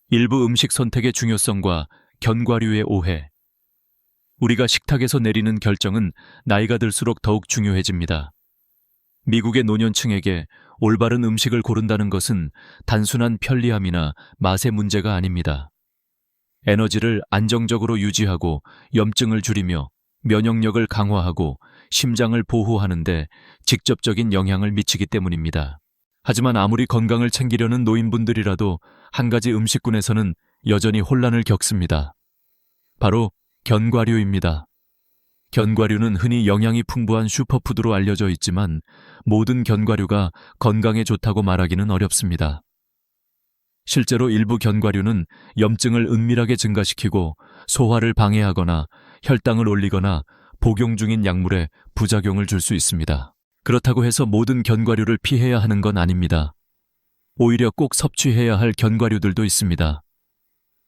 일부 음식 선택의 중요성과 견과류의 오해. 우리가 식탁에서 내리는 결정은 나이가 들수록 더욱 중요해집니다. 미국의 노년층에게 올바른 음식을 고른다는 것은 단순한 편리함이나 맛의 문제가 아닙니다. 에너지를 안정적으로 유지하고 염증을 줄이며 면역력을 강화하고 심장을 보호하는 데 직접적인 영향을 미치기 때문입니다. 하지만 아무리 건강을 챙기려는 노인분들이라도 한 가지 음식군에서는 여전히 혼란을 겪습니다. 바로 견과류입니다. 견과류는 흔히 영양이 풍부한 슈퍼푸드로 알려져 있지만 모든 견과류가 건강에 좋다고 말하기는 어렵습니다. 실제로 일부 견과류는 염증을 은밀하게 증가시키고 소화를 방해하거나 혈당을 올리거나 복용 중인 약물에 부작용을 줄 수 있습니다. 그렇다고 해서 모든 견과류를 피해야 하는 건 아닙니다. 오히려 꼭 섭취해야 할 견과류들도 있습니다.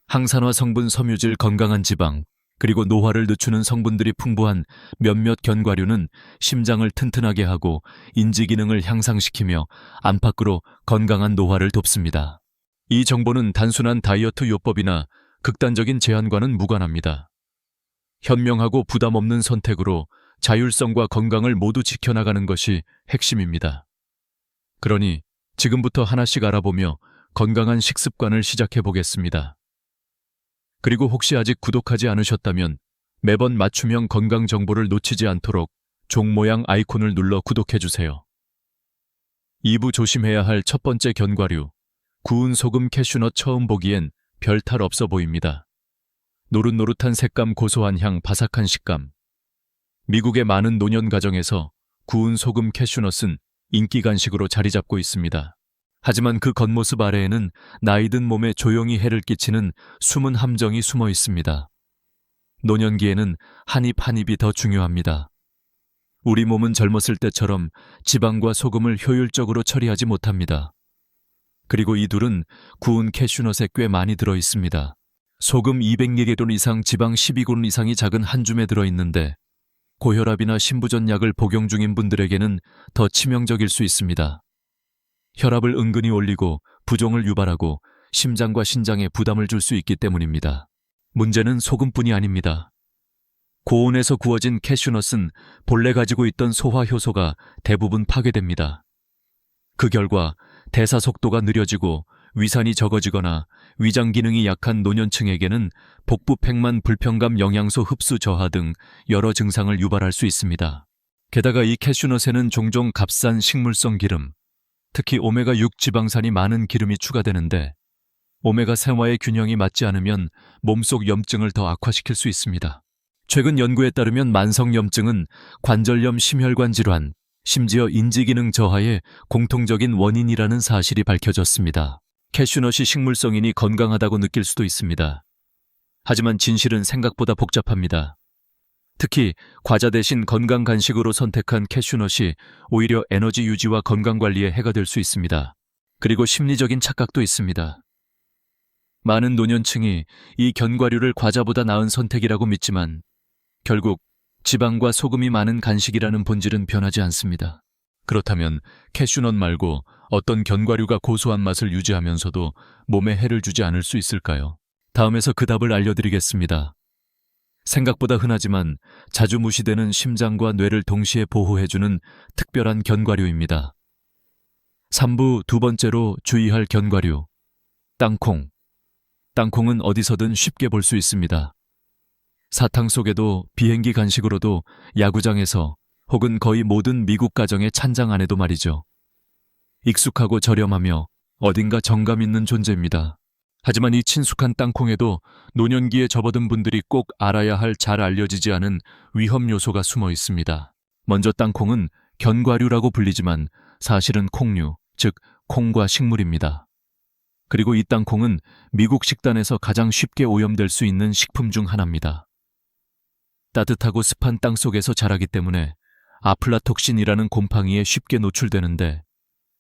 항산화 성분 섬유질 건강한 지방, 그리고 노화를 늦추는 성분들이 풍부한 몇몇 견과류는 심장을 튼튼하게 하고 인지 기능을 향상시키며 안팎으로 건강한 노화를 돕습니다. 이 정보는 단순한 다이어트 요법이나 극단적인 제한과는 무관합니다. 현명하고 부담 없는 선택으로 자율성과 건강을 모두 지켜나가는 것이 핵심입니다. 그러니 지금부터 하나씩 알아보며 건강한 식습관을 시작해 보겠습니다. 그리고 혹시 아직 구독하지 않으셨다면 매번 맞춤형 건강 정보를 놓치지 않도록 종 모양 아이콘을 눌러 구독해 주세요. 2부 조심해야 할 첫 번째 견과류, 구운 소금 캐슈넛. 처음 보기엔 별 탈 없어 보입니다. 노릇노릇한 색감, 고소한 향, 바삭한 식감. 미국의 많은 노년 가정에서 구운 소금 캐슈넛은 인기 간식으로 자리 잡고 있습니다. 하지만 그 겉모습 아래에는 나이든 몸에 조용히 해를 끼치는 숨은 함정이 숨어 있습니다. 노년기에는 한 입 한 입이 더 중요합니다. 우리 몸은 젊었을 때처럼 지방과 소금을 효율적으로 처리하지 못합니다. 그리고 이 둘은 구운 캐슈넛에 꽤 많이 들어 있습니다. 소금 200mg 이상, 지방 12g 이상이 작은 한 줌에 들어 있는데 고혈압이나 심부전약을 복용 중인 분들에게는 더 치명적일 수 있습니다. 혈압을 은근히 올리고 부종을 유발하고 심장과 신장에 부담을 줄 수 있기 때문입니다. 문제는 소금뿐이 아닙니다. 고온에서 구워진 캐슈넛은 본래 가지고 있던 소화 효소가 대부분 파괴됩니다. 그 결과 대사 속도가 느려지고 위산이 적어지거나 위장 기능이 약한 노년층에게는 복부팽만, 불편감, 영양소 흡수 저하 등 여러 증상을 유발할 수 있습니다. 게다가 이 캐슈넛에는 종종 값싼 식물성 기름, 특히 오메가6 지방산이 많은 기름이 추가되는데 오메가3와의 균형이 맞지 않으면 몸속 염증을 더 악화시킬 수 있습니다. 최근 연구에 따르면 만성염증은 관절염, 심혈관 질환, 심지어 인지기능 저하의 공통적인 원인이라는 사실이 밝혀졌습니다. 캐슈넛이 식물성이니 건강하다고 느낄 수도 있습니다. 하지만 진실은 생각보다 복잡합니다. 특히 과자 대신 건강 간식으로 선택한 캐슈넛이 오히려 에너지 유지와 건강 관리에 해가 될 수 있습니다. 그리고 심리적인 착각도 있습니다. 많은 노년층이 이 견과류를 과자보다 나은 선택이라고 믿지만 결국 지방과 소금이 많은 간식이라는 본질은 변하지 않습니다. 그렇다면 캐슈넛 말고 어떤 견과류가 고소한 맛을 유지하면서도 몸에 해를 주지 않을 수 있을까요? 다음에서 그 답을 알려드리겠습니다. 생각보다 흔하지만 자주 무시되는 심장과 뇌를 동시에 보호해주는 특별한 견과류입니다. 3부 두 번째로 주의할 견과류, 땅콩. 땅콩은 어디서든 쉽게 볼 수 있습니다. 사탕 속에도 비행기 간식으로도 야구장에서 혹은 거의 모든 미국 가정의 찬장 안에도 말이죠. 익숙하고 저렴하며 어딘가 정감 있는 존재입니다. 하지만 이 친숙한 땅콩에도 노년기에 접어든 분들이 꼭 알아야 할 잘 알려지지 않은 위험 요소가 숨어 있습니다. 먼저 땅콩은 견과류라고 불리지만 사실은 콩류, 즉 콩과 식물입니다. 그리고 이 땅콩은 미국 식단에서 가장 쉽게 오염될 수 있는 식품 중 하나입니다. 따뜻하고 습한 땅 속에서 자라기 때문에 아플라톡신이라는 곰팡이에 쉽게 노출되는데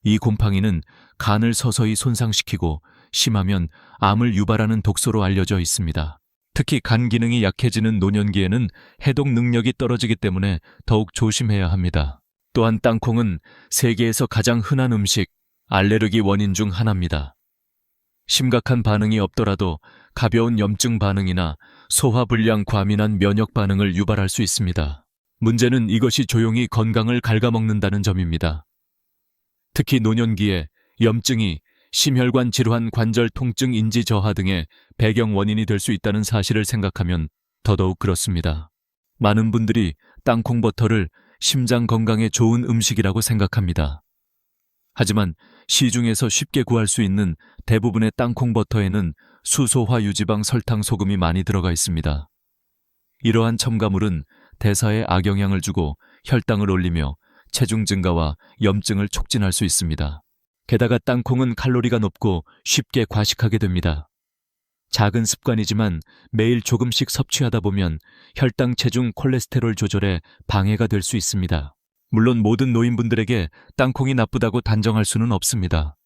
이 곰팡이는 간을 서서히 손상시키고 심하면 암을 유발하는 독소로 알려져 있습니다. 특히 간 기능이 약해지는 노년기에는 해독 능력이 떨어지기 때문에 더욱 조심해야 합니다. 또한 땅콩은 세계에서 가장 흔한 음식, 알레르기 원인 중 하나입니다. 심각한 반응이 없더라도 가벼운 염증 반응이나 소화불량 과민한 면역 반응을 유발할 수 있습니다. 문제는 이것이 조용히 건강을 갉아먹는다는 점입니다. 특히 노년기에 염증이 심혈관 질환, 관절 통증, 인지 저하 등의 배경 원인이 될 수 있다는 사실을 생각하면 더더욱 그렇습니다. 많은 분들이 땅콩버터를 심장 건강에 좋은 음식이라고 생각합니다. 하지만 시중에서 쉽게 구할 수 있는 대부분의 땅콩버터에는 수소화 유지방, 설탕, 소금이 많이 들어가 있습니다. 이러한 첨가물은 대사에 악영향을 주고 혈당을 올리며 체중 증가와 염증을 촉진할 수 있습니다. 게다가 땅콩은 칼로리가 높고 쉽게 과식하게 됩니다. 작은 습관이지만 매일 조금씩 섭취하다 보면 혈당, 체중, 콜레스테롤 조절에 방해가 될 수 있습니다. 물론 모든 노인분들에게 땅콩이 나쁘다고 단정할 수는 없습니다.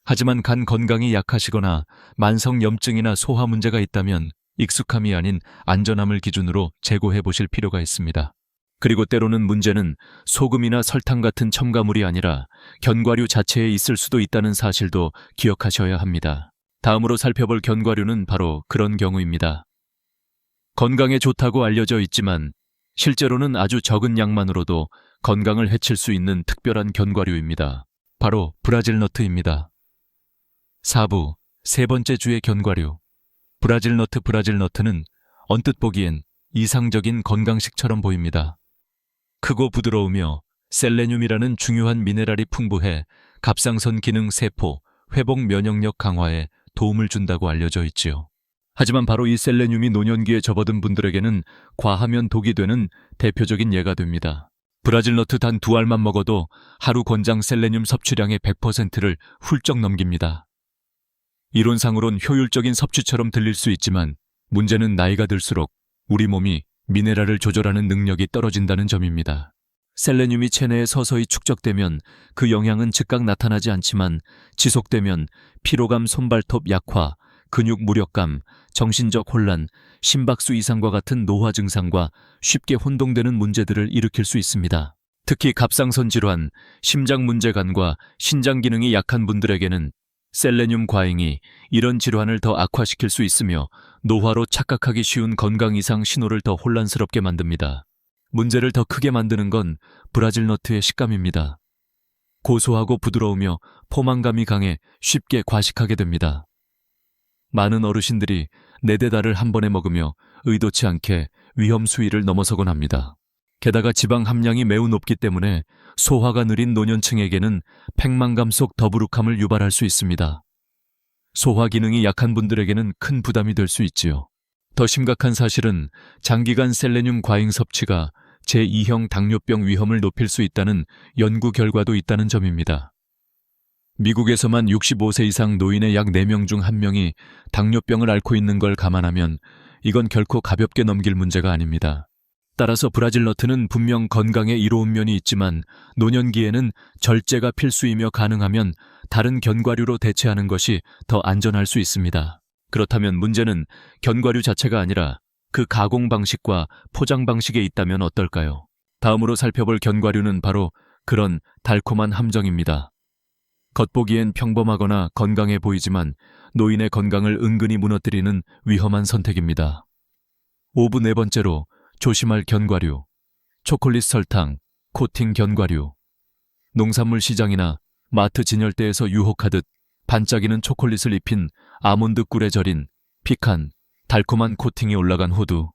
하지만 간 건강이 약하시거나 만성 염증이나 소화 문제가 있다면 익숙함이 아닌 안전함을 기준으로 재고해 보실 필요가 있습니다. 그리고 때로는 문제는 소금이나 설탕 같은 첨가물이 아니라 견과류 자체에 있을 수도 있다는 사실도 기억하셔야 합니다. 다음으로 살펴볼 견과류는 바로 그런 경우입니다. 건강에 좋다고 알려져 있지만 실제로는 아주 적은 양만으로도 건강을 해칠 수 있는 특별한 견과류입니다. 바로 브라질 너트입니다. 4부, 세 번째 주의 견과류. 브라질 너트는 언뜻 보기엔 이상적인 건강식처럼 보입니다. 크고 부드러우며 셀레늄이라는 중요한 미네랄이 풍부해 갑상선 기능, 세포, 회복 면역력 강화에 도움을 준다고 알려져 있지요. 하지만 바로 이 셀레늄이 노년기에 접어든 분들에게는 과하면 독이 되는 대표적인 예가 됩니다. 브라질 너트 단 2알만 먹어도 하루 권장 셀레늄 섭취량의 100%를 훌쩍 넘깁니다. 이론상으론 효율적인 섭취처럼 들릴 수 있지만 문제는 나이가 들수록 우리 몸이 미네랄을 조절하는 능력이 떨어진다는 점입니다. 셀레늄이 체내에 서서히 축적되면 그 영향은 즉각 나타나지 않지만 지속되면 피로감, 손발톱 약화, 근육 무력감, 정신적 혼란, 심박수 이상과 같은 노화 증상과 쉽게 혼동되는 문제들을 일으킬 수 있습니다. 특히 갑상선 질환, 심장 문제간과 신장 기능이 약한 분들에게는 셀레늄 과잉이 이런 질환을 더 악화시킬 수 있으며 노화로 착각하기 쉬운 건강 이상 신호를 더 혼란스럽게 만듭니다. 문제를 더 크게 만드는 건 브라질 너트의 식감입니다. 고소하고 부드러우며 포만감이 강해 쉽게 과식하게 됩니다. 많은 어르신들이 4-4달을 한 번에 먹으며 의도치 않게 위험 수위를 넘어서곤 합니다. 게다가 지방 함량이 매우 높기 때문에 소화가 느린 노년층에게는 팽만감 속 더부룩함을 유발할 수 있습니다. 소화 기능이 약한 분들에게는 큰 부담이 될 수 있지요. 더 심각한 사실은 장기간 셀레늄 과잉 섭취가 제2형 당뇨병 위험을 높일 수 있다는 연구 결과도 있다는 점입니다. 미국에서만 65세 이상 노인의 약 4명 중 1명이 당뇨병을 앓고 있는 걸 감안하면 이건 결코 가볍게 넘길 문제가 아닙니다. 따라서 브라질 너트는 분명 건강에 이로운 면이 있지만 노년기에는 절제가 필수이며 가능하면 다른 견과류로 대체하는 것이 더 안전할 수 있습니다. 그렇다면 문제는 견과류 자체가 아니라 그 가공 방식과 포장 방식에 있다면 어떨까요? 다음으로 살펴볼 견과류는 바로 그런 달콤한 함정입니다. 겉보기엔 평범하거나 건강해 보이지만 노인의 건강을 은근히 무너뜨리는 위험한 선택입니다. 5부 네 번째로 조심할 견과류, 초콜릿 설탕, 코팅 견과류. 농산물 시장이나 마트 진열대에서 유혹하듯 반짝이는 초콜릿을 입힌 아몬드 꿀에 절인 피칸, 달콤한 코팅이 올라간 호두.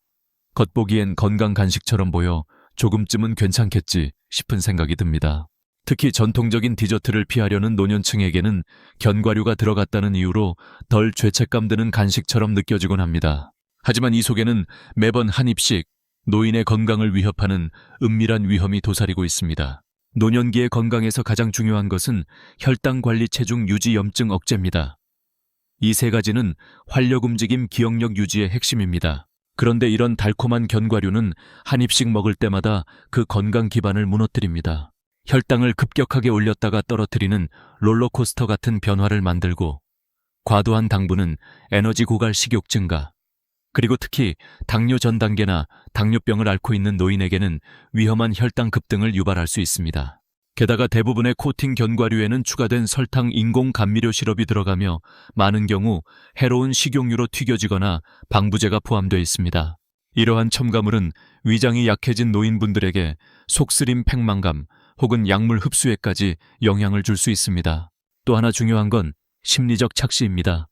겉보기엔 건강 간식처럼 보여 조금쯤은 괜찮겠지 싶은 생각이 듭니다. 특히 전통적인 디저트를 피하려는 노년층에게는 견과류가 들어갔다는 이유로 덜 죄책감 드는 간식처럼 느껴지곤 합니다. 하지만 이 속에는 매번 한 입씩 노인의 건강을 위협하는 은밀한 위험이 도사리고 있습니다. 노년기의 건강에서 가장 중요한 것은 혈당 관리, 체중 유지, 염증 억제입니다. 이 세 가지는 활력 움직임, 기억력 유지의 핵심입니다. 그런데 이런 달콤한 견과류는 한 입씩 먹을 때마다 그 건강 기반을 무너뜨립니다. 혈당을 급격하게 올렸다가 떨어뜨리는 롤러코스터 같은 변화를 만들고 과도한 당분은 에너지 고갈, 식욕 증가, 그리고 특히 당뇨 전 단계나 당뇨병을 앓고 있는 노인에게는 위험한 혈당 급등을 유발할 수 있습니다. 게다가 대부분의 코팅 견과류에는 추가된 설탕 인공 감미료 시럽이 들어가며 많은 경우 해로운 식용유로 튀겨지거나 방부제가 포함되어 있습니다. 이러한 첨가물은 위장이 약해진 노인분들에게 속쓰림 팽만감 혹은 약물 흡수에까지 영향을 줄 수 있습니다. 또 하나 중요한 건 심리적 착시입니다.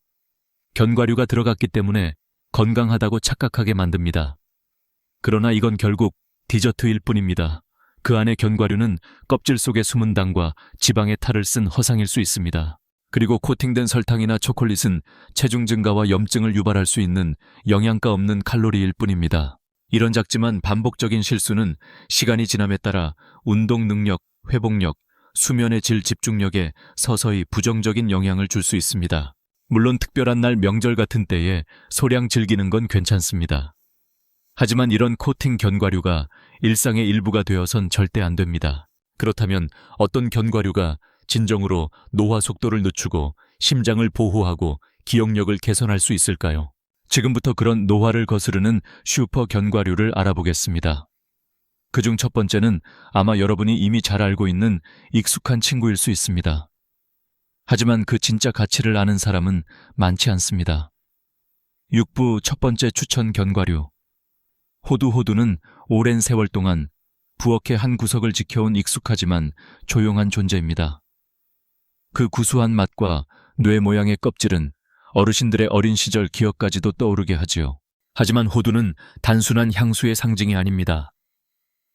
견과류가 들어갔기 때문에 건강하다고 착각하게 만듭니다. 그러나 이건 결국 디저트일 뿐입니다. 그 안의 견과류는 껍질 속에 숨은 당과 지방의 탈을 쓴 허상일 수 있습니다. 그리고 코팅된 설탕이나 초콜릿은 체중 증가와 염증을 유발할 수 있는 영양가 없는 칼로리일 뿐입니다. 이런 작지만 반복적인 실수는 시간이 지남에 따라 운동 능력, 회복력, 수면의 질 집중력에 서서히 부정적인 영향을 줄 수 있습니다. 물론 특별한 날 명절 같은 때에 소량 즐기는 건 괜찮습니다. 하지만 이런 코팅 견과류가 일상의 일부가 되어선 절대 안 됩니다. 그렇다면 어떤 견과류가 진정으로 노화 속도를 늦추고 심장을 보호하고 기억력을 개선할 수 있을까요? 지금부터 그런 노화를 거스르는 슈퍼 견과류를 알아보겠습니다. 그중 첫 번째는 아마 여러분이 이미 잘 알고 있는 익숙한 친구일 수 있습니다. 하지만 그 진짜 가치를 아는 사람은 많지 않습니다. 6부 첫 번째 추천 견과류. 호두는 오랜 세월 동안 부엌의 한 구석을 지켜온 익숙하지만 조용한 존재입니다. 그 구수한 맛과 뇌 모양의 껍질은 어르신들의 어린 시절 기억까지도 떠오르게 하지요. 하지만 호두는 단순한 향수의 상징이 아닙니다.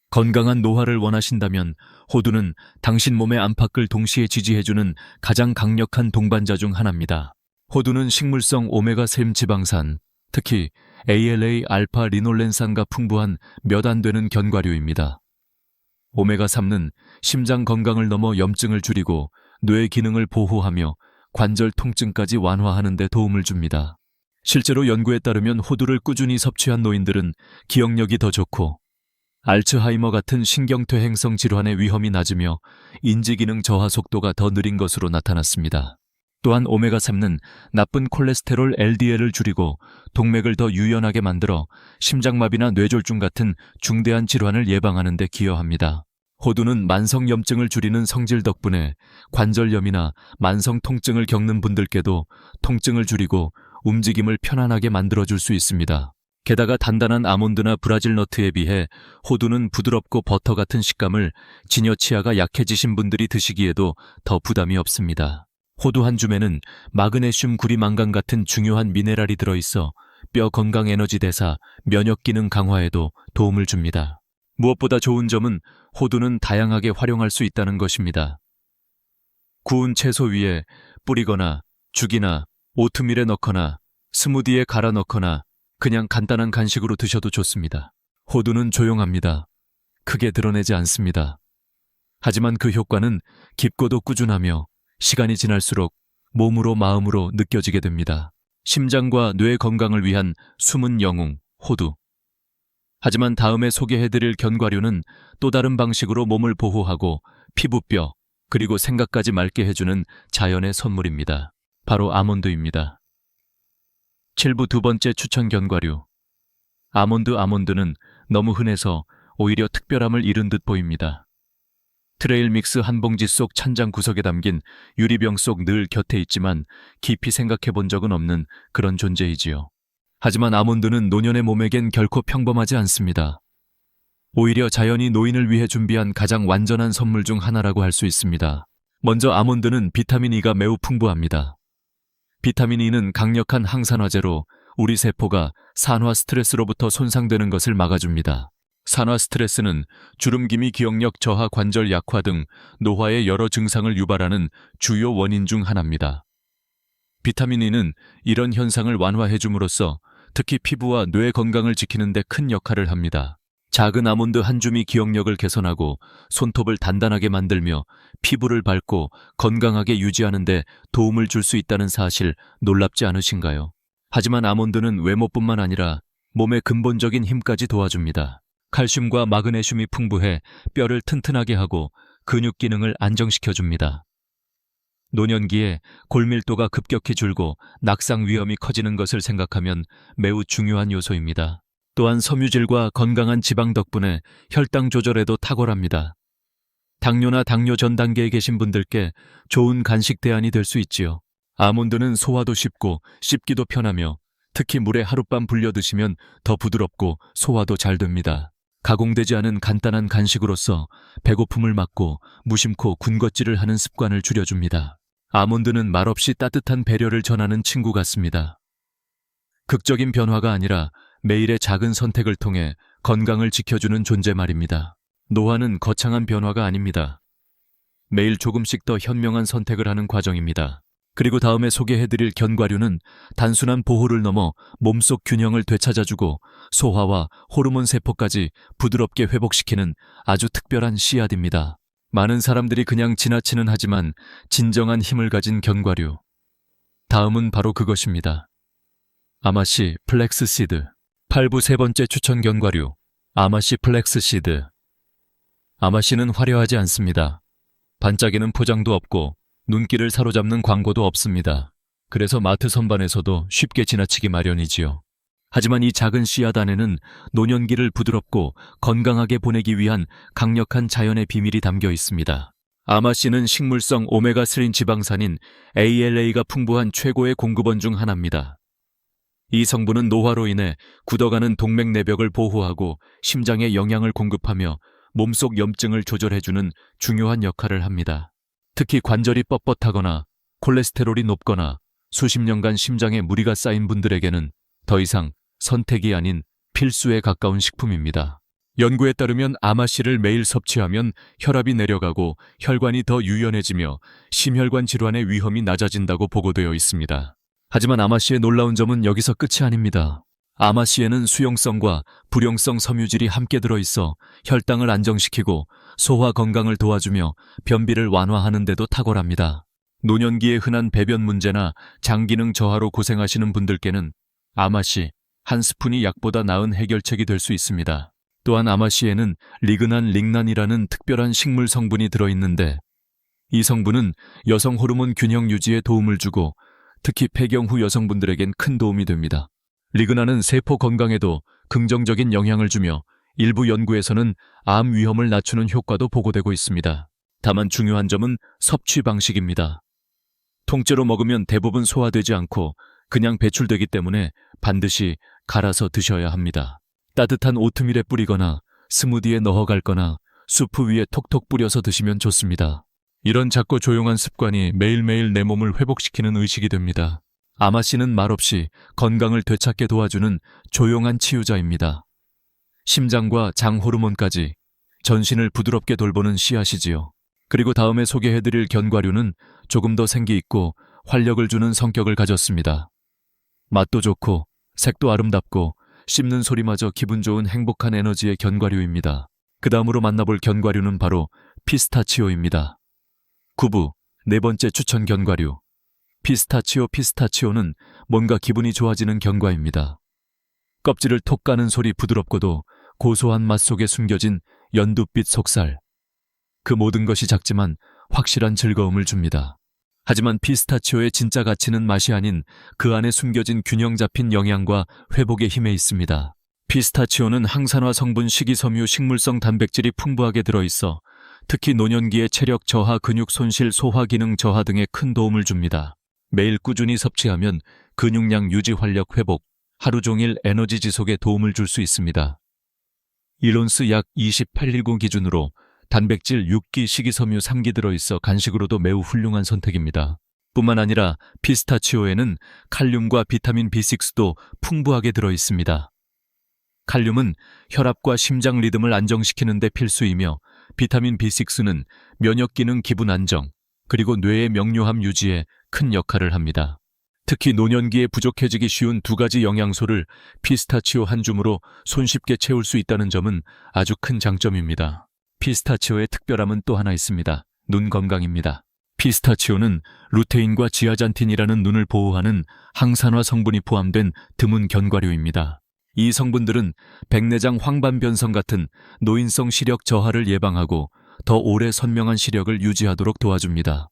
건강한 노화를 원하신다면 호두는 당신 몸의 안팎을 동시에 지지해주는 가장 강력한 동반자 중 하나입니다. 호두는 식물성 오메가3 지방산, 특히 ALA 알파 리놀렌산과 풍부한 몇 안 되는 견과류입니다. 오메가3는 심장 건강을 넘어 염증을 줄이고 뇌 기능을 보호하며 관절 통증까지 완화하는 데 도움을 줍니다. 실제로 연구에 따르면 호두를 꾸준히 섭취한 노인들은 기억력이 더 좋고 알츠하이머 같은 신경퇴행성 질환의 위험이 낮으며 인지기능 저하 속도가 더 느린 것으로 나타났습니다. 또한 오메가3는 나쁜 콜레스테롤 LDL을 줄이고 동맥을 더 유연하게 만들어 심장마비나 뇌졸중 같은 중대한 질환을 예방하는 데 기여합니다. 호두는 만성염증을 줄이는 성질 덕분에 관절염이나 만성 통증을 겪는 분들께도 통증을 줄이고 움직임을 편안하게 만들어줄 수 있습니다. 게다가 단단한 아몬드나 브라질 너트에 비해 호두는 부드럽고 버터 같은 식감을 진여 치아가 약해지신 분들이 드시기에도 더 부담이 없습니다. 호두 한 줌에는 마그네슘 구리망간 같은 중요한 미네랄이 들어있어 뼈 건강 에너지 대사, 면역 기능 강화에도 도움을 줍니다. 무엇보다 좋은 점은 호두는 다양하게 활용할 수 있다는 것입니다. 구운 채소 위에 뿌리거나 죽이나 오트밀에 넣거나 스무디에 갈아 넣거나 그냥 간단한 간식으로 드셔도 좋습니다. 호두는 조용합니다. 크게 드러내지 않습니다. 하지만 그 효과는 깊고도 꾸준하며 시간이 지날수록 몸으로 마음으로 느껴지게 됩니다. 심장과 뇌 건강을 위한 숨은 영웅, 호두. 하지만 다음에 소개해드릴 견과류는 또 다른 방식으로 몸을 보호하고 피부뼈, 그리고 생각까지 맑게 해주는 자연의 선물입니다. 바로 아몬드입니다. 7부 두 번째 추천 견과류. 아몬드는 너무 흔해서 오히려 특별함을 잃은 듯 보입니다. 트레일 믹스 한 봉지 속 찬장 구석에 담긴 유리병 속 늘 곁에 있지만 깊이 생각해 본 적은 없는 그런 존재이지요. 하지만 아몬드는 노년의 몸에겐 결코 평범하지 않습니다. 오히려 자연이 노인을 위해 준비한 가장 완전한 선물 중 하나라고 할 수 있습니다. 먼저 아몬드는 비타민 E가 매우 풍부합니다. 비타민 E는 강력한 항산화제로 우리 세포가 산화 스트레스로부터 손상되는 것을 막아줍니다. 산화 스트레스는 주름기미, 기억력 저하, 관절 약화 등 노화의 여러 증상을 유발하는 주요 원인 중 하나입니다. 비타민 E는 이런 현상을 완화해 줌으로써 특히 피부와 뇌 건강을 지키는 데 큰 역할을 합니다. 작은 아몬드 한 줌이 기억력을 개선하고 손톱을 단단하게 만들며 피부를 밝고 건강하게 유지하는 데 도움을 줄 수 있다는 사실 놀랍지 않으신가요? 하지만 아몬드는 외모뿐만 아니라 몸의 근본적인 힘까지 도와줍니다. 칼슘과 마그네슘이 풍부해 뼈를 튼튼하게 하고 근육 기능을 안정시켜줍니다. 노년기에 골밀도가 급격히 줄고 낙상 위험이 커지는 것을 생각하면 매우 중요한 요소입니다. 또한 섬유질과 건강한 지방 덕분에 혈당 조절에도 탁월합니다. 당뇨나 당뇨 전 단계에 계신 분들께 좋은 간식 대안이 될 수 있지요. 아몬드는 소화도 쉽고 씹기도 편하며 특히 물에 하룻밤 불려 드시면 더 부드럽고 소화도 잘 됩니다. 가공되지 않은 간단한 간식으로서 배고픔을 막고 무심코 군것질을 하는 습관을 줄여줍니다. 아몬드는 말없이 따뜻한 배려를 전하는 친구 같습니다. 극적인 변화가 아니라 매일의 작은 선택을 통해 건강을 지켜주는 존재 말입니다. 노화는 거창한 변화가 아닙니다. 매일 조금씩 더 현명한 선택을 하는 과정입니다. 그리고 다음에 소개해드릴 견과류는 단순한 보호를 넘어 몸속 균형을 되찾아주고 소화와 호르몬 세포까지 부드럽게 회복시키는 아주 특별한 씨앗입니다. 많은 사람들이 그냥 지나치는 하지만 진정한 힘을 가진 견과류. 다음은 바로 그것입니다. 아마씨 플렉스시드. 8부 세 번째 추천 견과류. 아마씨 플렉스시드. 아마씨는 화려하지 않습니다. 반짝이는 포장도 없고 눈길을 사로잡는 광고도 없습니다. 그래서 마트 선반에서도 쉽게 지나치기 마련이지요. 하지만 이 작은 씨앗 안에는 노년기를 부드럽고 건강하게 보내기 위한 강력한 자연의 비밀이 담겨 있습니다. 아마씨는 식물성 오메가3 지방산인 ALA가 풍부한 최고의 공급원 중 하나입니다. 이 성분은 노화로 인해 굳어가는 동맥내벽을 보호하고 심장에 영양을 공급하며 몸속 염증을 조절해주는 중요한 역할을 합니다. 특히 관절이 뻣뻣하거나 콜레스테롤이 높거나 수십 년간 심장에 무리가 쌓인 분들에게는 더 이상 선택이 아닌 필수에 가까운 식품입니다. 연구에 따르면 아마씨를 매일 섭취하면 혈압이 내려가고 혈관이 더 유연해지며 심혈관 질환의 위험이 낮아진다고 보고되어 있습니다. 하지만 아마씨의 놀라운 점은 여기서 끝이 아닙니다. 아마씨에는 수용성과 불용성 섬유질이 함께 들어있어 혈당을 안정시키고 소화 건강을 도와주며 변비를 완화하는 데도 탁월합니다. 노년기에 흔한 배변 문제나 장 기능 저하로 고생하시는 분들께는 아마씨 한 스푼이 약보다 나은 해결책이 될 수 있습니다. 또한 아마씨에는 리그난 링난이라는 특별한 식물 성분이 들어있는데 이 성분은 여성 호르몬 균형 유지에 도움을 주고 특히 폐경 후 여성분들에겐 큰 도움이 됩니다. 리그난은 세포 건강에도 긍정적인 영향을 주며 일부 연구에서는 암 위험을 낮추는 효과도 보고되고 있습니다. 다만 중요한 점은 섭취 방식입니다. 통째로 먹으면 대부분 소화되지 않고 그냥 배출되기 때문에 반드시 갈아서 드셔야 합니다. 따뜻한 오트밀에 뿌리거나 스무디에 넣어갈거나 수프 위에 톡톡 뿌려서 드시면 좋습니다. 이런 작고 조용한 습관이 매일매일 내 몸을 회복시키는 의식이 됩니다. 아마씨는 말없이 건강을 되찾게 도와주는 조용한 치유자입니다. 심장과 장 호르몬까지 전신을 부드럽게 돌보는 씨앗이지요. 그리고 다음에 소개해드릴 견과류는 조금 더 생기 있고 활력을 주는 성격을 가졌습니다. 맛도 좋고 색도 아름답고 씹는 소리마저 기분 좋은 행복한 에너지의 견과류입니다. 그 다음으로 만나볼 견과류는 바로 피스타치오입니다. 9부 네 번째 추천 견과류. 피스타치오는 뭔가 기분이 좋아지는 견과입니다. 껍질을 톡 까는 소리 부드럽고도 고소한 맛 속에 숨겨진 연두빛 속살. 그 모든 것이 작지만 확실한 즐거움을 줍니다. 하지만 피스타치오의 진짜 가치는 맛이 아닌 그 안에 숨겨진 균형 잡힌 영양과 회복의 힘에 있습니다. 피스타치오는 항산화 성분 식이섬유 식물성 단백질이 풍부하게 들어있어 특히 노년기의 체력 저하, 근육 손실, 소화 기능 저하 등에 큰 도움을 줍니다. 매일 꾸준히 섭취하면 근육량 유지, 활력 회복, 하루 종일 에너지 지속에 도움을 줄 수 있습니다. 1온스 약 2819 기준으로 단백질 6기, 식이섬유 3기 들어있어 간식으로도 매우 훌륭한 선택입니다. 뿐만 아니라 피스타치오에는 칼륨과 비타민 B6도 풍부하게 들어있습니다. 칼륨은 혈압과 심장 리듬을 안정시키는 데 필수이며 비타민 B6는 면역 기능 기분 안정, 그리고 뇌의 명료함 유지에 큰 역할을 합니다. 특히 노년기에 부족해지기 쉬운 두 가지 영양소를 피스타치오 한 줌으로 손쉽게 채울 수 있다는 점은 아주 큰 장점입니다. 피스타치오의 특별함은 또 하나 있습니다. 눈 건강입니다. 피스타치오는 루테인과 지아잔틴이라는 눈을 보호하는 항산화 성분이 포함된 드문 견과류입니다. 이 성분들은 백내장 황반변성 같은 노인성 시력 저하를 예방하고 더 오래 선명한 시력을 유지하도록 도와줍니다.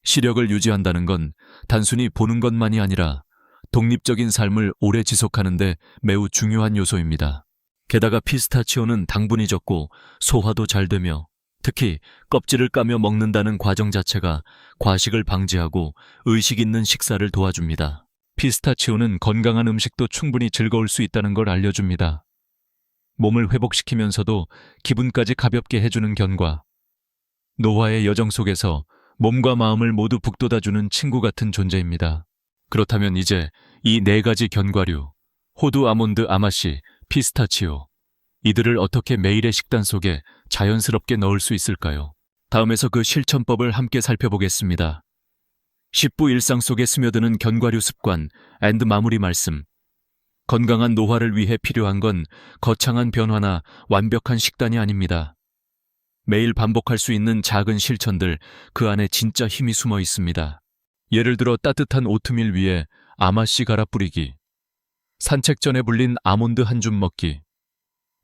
시력을 유지한다는 건 단순히 보는 것만이 아니라 독립적인 삶을 오래 지속하는 데 매우 중요한 요소입니다. 게다가 피스타치오는 당분이 적고 소화도 잘 되며 특히 껍질을 까며 먹는다는 과정 자체가 과식을 방지하고 의식 있는 식사를 도와줍니다. 피스타치오는 건강한 음식도 충분히 즐거울 수 있다는 걸 알려줍니다. 몸을 회복시키면서도 기분까지 가볍게 해주는 견과. 노화의 여정 속에서 몸과 마음을 모두 북돋아주는 친구 같은 존재입니다. 그렇다면 이제 이 4가지 견과류, 호두, 아몬드, 아마씨, 피스타치오, 이들을 어떻게 매일의 식단 속에 자연스럽게 넣을 수 있을까요? 다음에서 그 실천법을 함께 살펴보겠습니다. 10부 일상 속에 스며드는 견과류 습관 앤드 마무리 말씀. 건강한 노화를 위해 필요한 건 거창한 변화나 완벽한 식단이 아닙니다. 매일 반복할 수 있는 작은 실천들, 그 안에 진짜 힘이 숨어 있습니다. 예를 들어 따뜻한 오트밀 위에 아마씨 갈아 뿌리기, 산책 전에 불린 아몬드 한 줌 먹기,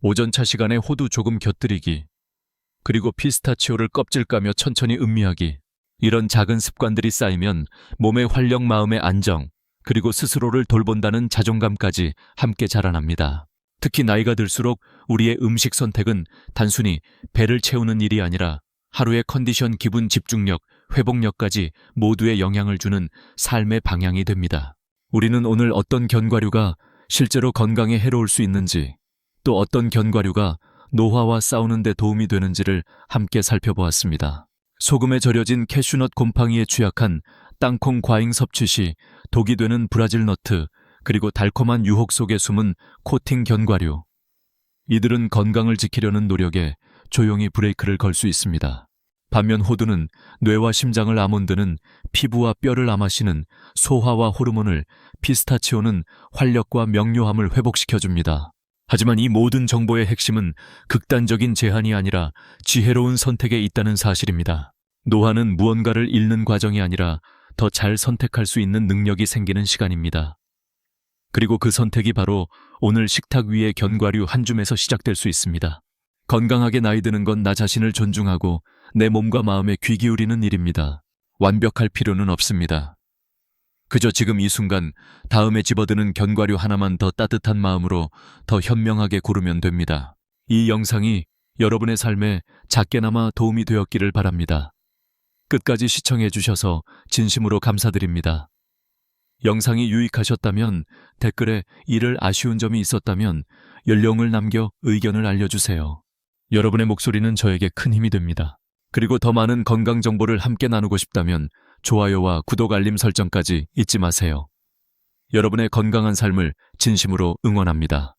오전차 시간에 호두 조금 곁들이기, 그리고 피스타치오를 껍질 까며 천천히 음미하기. 이런 작은 습관들이 쌓이면 몸의 활력, 마음의 안정, 그리고 스스로를 돌본다는 자존감까지 함께 자라납니다. 특히 나이가 들수록 우리의 음식 선택은 단순히 배를 채우는 일이 아니라 하루의 컨디션, 기분, 집중력, 회복력까지 모두에 영향을 주는 삶의 방향이 됩니다. 우리는 오늘 어떤 견과류가 실제로 건강에 해로울 수 있는지, 또 어떤 견과류가 노화와 싸우는 데 도움이 되는지를 함께 살펴보았습니다. 소금에 절여진 캐슈넛 곰팡이에 취약한 땅콩 과잉 섭취 시 독이 되는 브라질 너트, 그리고 달콤한 유혹 속에 숨은 코팅 견과류. 이들은 건강을 지키려는 노력에 조용히 브레이크를 걸 수 있습니다. 반면 호두는 뇌와 심장을, 아몬드는 피부와 뼈를 아마씨는 소화와 호르몬을, 피스타치오는 활력과 명료함을 회복시켜줍니다. 하지만 이 모든 정보의 핵심은 극단적인 제한이 아니라 지혜로운 선택에 있다는 사실입니다. 노화는 무언가를 잃는 과정이 아니라 더 잘 선택할 수 있는 능력이 생기는 시간입니다. 그리고 그 선택이 바로 오늘 식탁 위의 견과류 한 줌에서 시작될 수 있습니다. 건강하게 나이 드는 건 나 자신을 존중하고 내 몸과 마음에 귀 기울이는 일입니다. 완벽할 필요는 없습니다. 그저 지금 이 순간 다음에 집어드는 견과류 하나만 더 따뜻한 마음으로 더 현명하게 고르면 됩니다. 이 영상이 여러분의 삶에 작게나마 도움이 되었기를 바랍니다. 끝까지 시청해 주셔서 진심으로 감사드립니다. 영상이 유익하셨다면 댓글에 이를 아쉬운 점이 있었다면 연령을 남겨 의견을 알려주세요. 여러분의 목소리는 저에게 큰 힘이 됩니다. 그리고 더 많은 건강 정보를 함께 나누고 싶다면 좋아요와 구독, 알림 설정까지 잊지 마세요. 여러분의 건강한 삶을 진심으로 응원합니다.